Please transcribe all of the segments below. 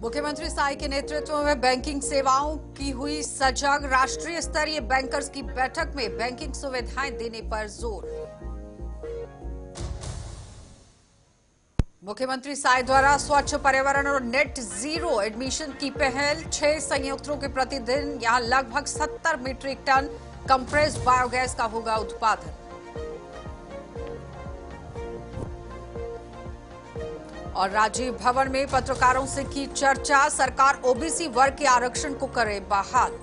मुख्यमंत्री साई के नेतृत्व में बैंकिंग सेवाओं की हुई सजग। राष्ट्रीय स्तरीय बैंकर्स की बैठक में बैंकिंग सुविधाएं देने पर जोर। मुख्यमंत्री साई द्वारा स्वच्छ पर्यावरण और नेट जीरो एडमिशन की पहल। 6 संयंत्रों के प्रतिदिन यहां लगभग 70 मीट्रिक टन कंप्रेस्ड बायोगैस का होगा उत्पादन। और राजीव भवन में पत्रकारों से की चर्चा। सरकार ओबीसी वर्ग के आरक्षण को करे बहाल।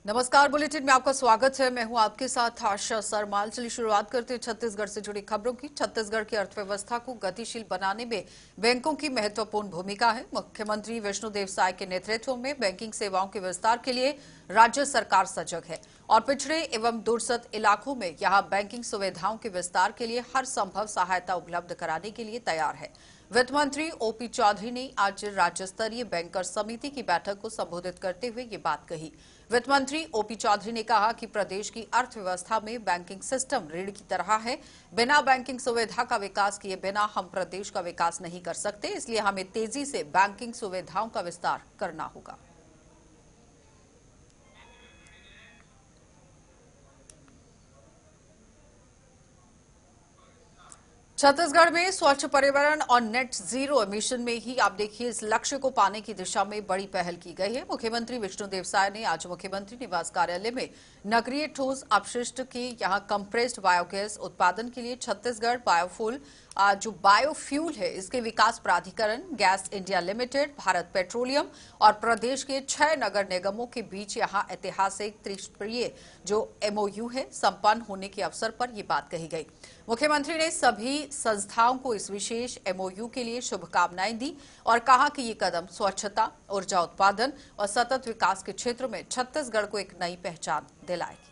नमस्कार, बुलेटिन में आपका स्वागत है। मैं हूं आपके साथ आशा सरमाल। चलिए शुरुआत करते हैं छत्तीसगढ़ से जुड़ी खबरों की। छत्तीसगढ़ की अर्थव्यवस्था को गतिशील बनाने में बैंकों की महत्वपूर्ण भूमिका है। मुख्यमंत्री विष्णुदेव साय के नेतृत्व में बैंकिंग सेवाओं के विस्तार के लिए राज्य सरकार सजग है और पिछड़े एवं दूरस्थ इलाकों में यहां बैंकिंग सुविधाओं के विस्तार के लिए हर संभव सहायता उपलब्ध कराने के लिए तैयार है। वित्त मंत्री ओपी चौधरी ने आज राज्य स्तरीय बैंकर समिति की बैठक को संबोधित करते हुए ये बात कही। वित्त मंत्री ओपी चौधरी ने कहा कि प्रदेश की अर्थव्यवस्था में बैंकिंग सिस्टम रीढ़ की तरह है। बिना बैंकिंग सुविधा का विकास किए बिना हम प्रदेश का विकास नहीं कर सकते, इसलिए हमें तेजी से बैंकिंग सुविधाओं का विस्तार करना होगा। छत्तीसगढ़ में स्वच्छ पर्यावरण और नेट जीरो एमिशन में ही आप देखिए इस लक्ष्य को पाने की दिशा में बड़ी पहल की गई है। मुख्यमंत्री विष्णुदेव साय ने आज मुख्यमंत्री निवास कार्यालय में नगरीय ठोस अपशिष्ट की यहां कंप्रेस्ड बायोगैस उत्पादन के लिए छत्तीसगढ़ बायोफ्यूल जो बायोफ्यूल है इसके विकास प्राधिकरण, gas India limited, Bharat petroleum और प्रदेश के 6 नगर निगमों के बीच यहां ऐतिहासिक त्रिस्तरीय जो एमओयू है संपन्न होने के अवसर पर यह बात कही गई। मुख्यमंत्री ने सभी संस्थाओं को इस विशेष एमओयू के लिए शुभकामनाएं दी और कहा कि ये कदम स्वच्छता, ऊर्जा उत्पादन और सतत विकास के क्षेत्र में छत्तीसगढ़ को एक नई पहचान दिलाएगी।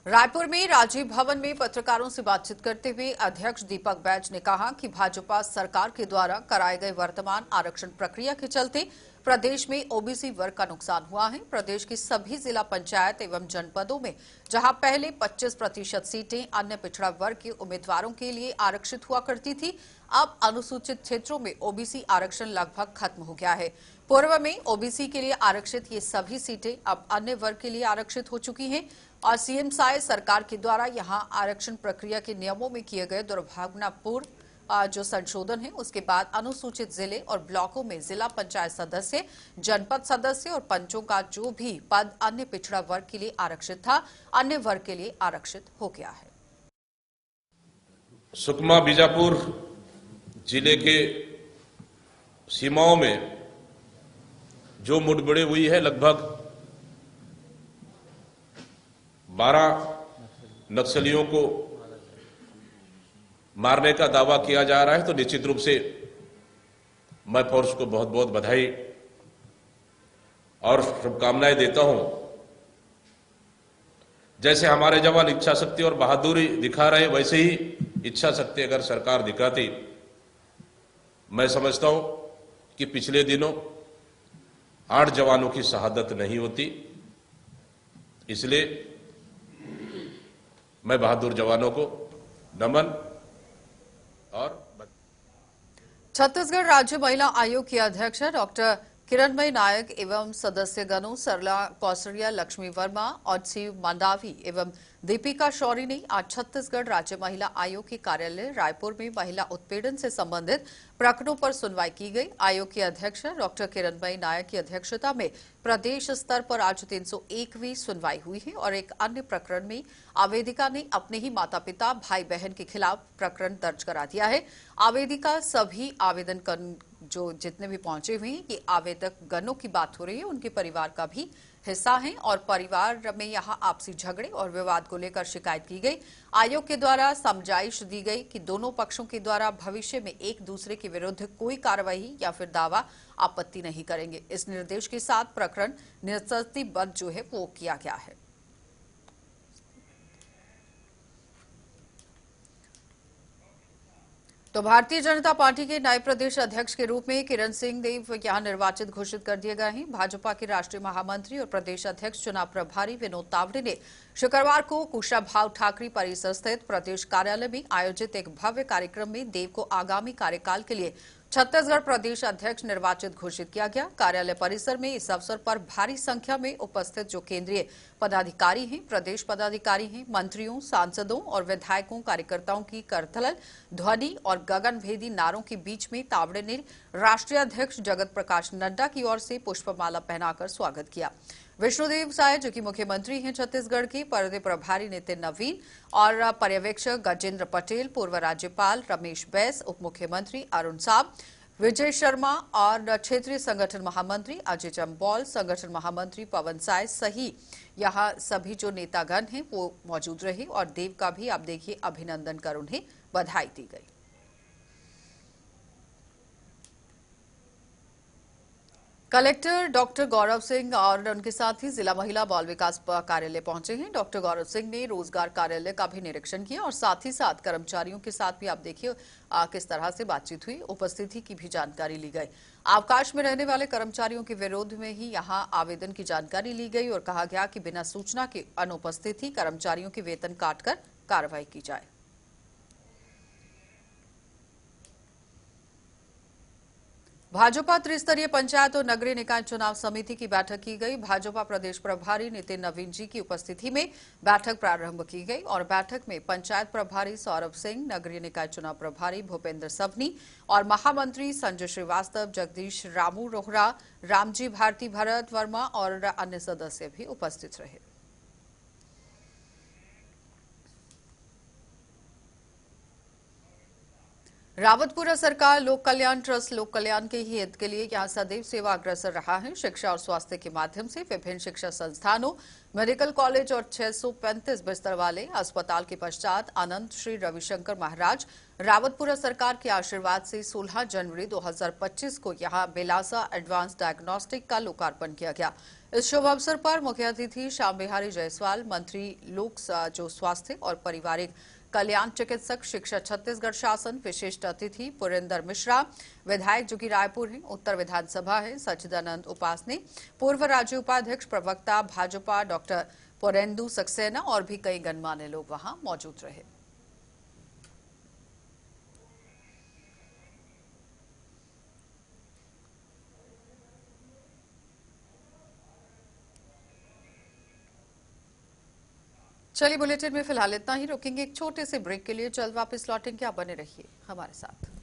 रायपुर में राजीव भवन में पत्रकारों से बातचीत करते हुए अध्यक्ष दीपक बैज ने कहा कि भाजपा सरकार के द्वारा कराए गए वर्तमान आरक्षण प्रक्रिया के चलते प्रदेश में ओबीसी वर्ग का नुकसान हुआ है। प्रदेश की सभी जिला पंचायत एवं जनपदों में जहां पहले 25% सीटें अन्य पिछड़ा वर्ग के उम्मीदवारों के लिए आरक्षित हुआ करती थी, अब अनुसूचित क्षेत्रों में ओबीसी आरक्षण लगभग खत्म हो गया है। पूर्व में ओबीसी के लिए आरक्षित ये सभी सीटें अब अन्य वर्ग के लिए आरक्षित हो चुकी हैं और सीएम साय सरकार के द्वारा यहां आरक्षण प्रक्रिया के नियमों में किए गए दुर्भावनापूर्ण जो संशोधन है उसके बाद अनुसूचित जिले और ब्लॉकों में जिला पंचायत सदस्य, जनपद सदस्य और पंचों का जो भी पद अन्य पिछड़ा वर्ग के लिए आरक्षित था, अन्य वर्ग के लिए आरक्षित हो गया है। सुकमा बीजापुर जिले के सीमाओं में जो मुठभेड़ हुई है, लगभग 12 नक्सलियों को मारने का दावा किया जा रहा है, तो निश्चित रूप से मैं फोर्स को बहुत बहुत बधाई और शुभकामनाएं देता हूं। जैसे हमारे जवान इच्छा शक्ति और बहादुरी दिखा रहे, वैसे ही इच्छा शक्ति अगर सरकार दिखाती, मैं समझता हूं कि पिछले दिनों 8 जवानों की शहादत नहीं होती। इसलिए मैं बहादुर जवानों को नमन। और छत्तीसगढ़ राज्य महिला आयोग की अध्यक्ष डॉक्टर किरणमयी नायक एवं सदस्यगणों सरला कौसरिया, लक्ष्मी वर्मा और शिव मंडावी एवं दीपिका शौरी ने आज छत्तीसगढ़ राज्य महिला आयोग के कार्यालय रायपुर में महिला उत्पीड़न से संबंधित प्रकरणों पर सुनवाई की गई। आयोग की अध्यक्ष डॉक्टर किरणमयी नायक की अध्यक्षता में प्रदेश स्तर पर आज 301वीं सुनवाई हुई है और एक अन्य प्रकरण में आवेदिका ने अपने ही माता पिता, भाई बहन के खिलाफ प्रकरण दर्ज करा दिया है। आवेदिका सभी आवेदन जो जितने भी पहुंचे हुए हैं, ये आवेदक गणों की बात हो रही है, उनके परिवार का भी हिस्सा है और परिवार में यहां आपसी झगड़े और विवाद को लेकर शिकायत की गई। आयोग के द्वारा समझाइश दी गई कि दोनों पक्षों के द्वारा भविष्य में एक दूसरे के विरुद्ध कोई कार्रवाई या फिर दावा आपत्ति नहीं करेंगे। इस निर्देश के साथ प्रकरण निस्संदिग्ध जो है वो किया गया है। तो भारतीय जनता पार्टी के नए प्रदेश अध्यक्ष के रूप में किरण सिंह देव यहां निर्वाचित घोषित कर दिए गए हैं। भाजपा के राष्ट्रीय महामंत्री और प्रदेश अध्यक्ष चुनाव प्रभारी विनोद तावड़े ने शुक्रवार को कुशाभाऊ ठाकरे परिसर स्थित प्रदेश कार्यालय में आयोजित एक भव्य कार्यक्रम में देव को आगामी कार्यकाल के लिए छत्तीसगढ़ प्रदेश अध्यक्ष निर्वाचित घोषित किया गया। कार्यालय परिसर में इस अवसर पर भारी संख्या में उपस्थित जो केंद्रीय पदाधिकारी हैं, प्रदेश पदाधिकारी हैं, मंत्रियों, सांसदों और विधायकों, कार्यकर्ताओं की करतल ध्वनि और गगनभेदी नारों के बीच में तावड़े ने राष्ट्रीय अध्यक्ष जगत प्रकाश नड्डा की ओर से पुष्पमाला पहनाकर स्वागत किया। विष्णुदेव साय जो कि मुख्यमंत्री हैं छत्तीसगढ़ के, पर्यटन प्रभारी नितिन नवीन और पर्यवेक्षक गजेंद्र पटेल, पूर्व राज्यपाल रमेश बैस, उप मुख्यमंत्री अरुण साव, विजय शर्मा और क्षेत्रीय संगठन महामंत्री अजय चंबौल, संगठन महामंत्री पवन साय सही यहां सभी जो नेतागण हैं वो मौजूद रहे और देव का भी आप देखिए अभिनंदन कर उन्हें बधाई दी गई। कलेक्टर डॉक्टर गौरव सिंह और उनके साथ ही जिला महिला बाल विकास कार्यालय पहुंचे हैं। डॉक्टर गौरव सिंह ने रोजगार कार्यालय का भी निरीक्षण किया और साथ ही साथ कर्मचारियों के साथ भी आप देखिए किस तरह से बातचीत हुई, उपस्थिति की भी जानकारी ली गई। अवकाश में रहने वाले कर्मचारियों के विरोध में ही यहां आवेदन की जानकारी ली गई और कहा गया कि बिना सूचना के अनुपस्थिति कर्मचारियों के वेतन काटकर कार्रवाई की जाए। भाजपा त्रिस्तरीय पंचायत और नगरीय निकाय चुनाव समिति की बैठक की गई। भाजपा प्रदेश प्रभारी नितिन नवीन जी की उपस्थिति में बैठक प्रारंभ की गई और बैठक में पंचायत प्रभारी सौरभ सिंह, नगरीय निकाय चुनाव प्रभारी भूपेंद्र सवनी और महामंत्री संजय श्रीवास्तव, जगदीश रामू रोहरा, रामजी भारती भरत वर्मा और अन्य सदस्य भी उपस्थित रहे। रावतपुरा सरकार लोक कल्याण ट्रस्ट लोक कल्याण के ही हित के लिए यहां सदैव सेवा अग्रसर रहा है। शिक्षा और स्वास्थ्य के माध्यम से विभिन्न शिक्षा संस्थानों, मेडिकल कॉलेज और 635 बिस्तर वाले अस्पताल के पश्चात अनंत श्री रविशंकर महाराज रावतपुरा सरकार के आशीर्वाद से 16 जनवरी 2025 को यहां बेलासा एडवांस डायग्नोस्टिक का लोकार्पण किया गया। इस शुभ अवसर पर मुख्य अतिथि श्याम बिहारी जायसवाल, मंत्री लोक जो स्वास्थ्य और पारिवारिक कल्याण चिकित्सक शिक्षा छत्तीसगढ़ शासन, विशिष्ट अतिथि पुरेंद्र मिश्रा, विधायक जो कि रायपुर है, उत्तर विधानसभा है सच्चिदानंद उपासने, पूर्व राज्य उपाध्यक्ष प्रवक्ता भाजपा डॉक्टर पुरेंदु सक्सेना और भी कई गणमान्य लोग वहां मौजूद रहे। चलिए बुलेटिन में फिलहाल इतना ही, रुकेंगे एक छोटे से ब्रेक के लिए, जल्द वापस लौटेंगे। आप बने रहिए हमारे साथ।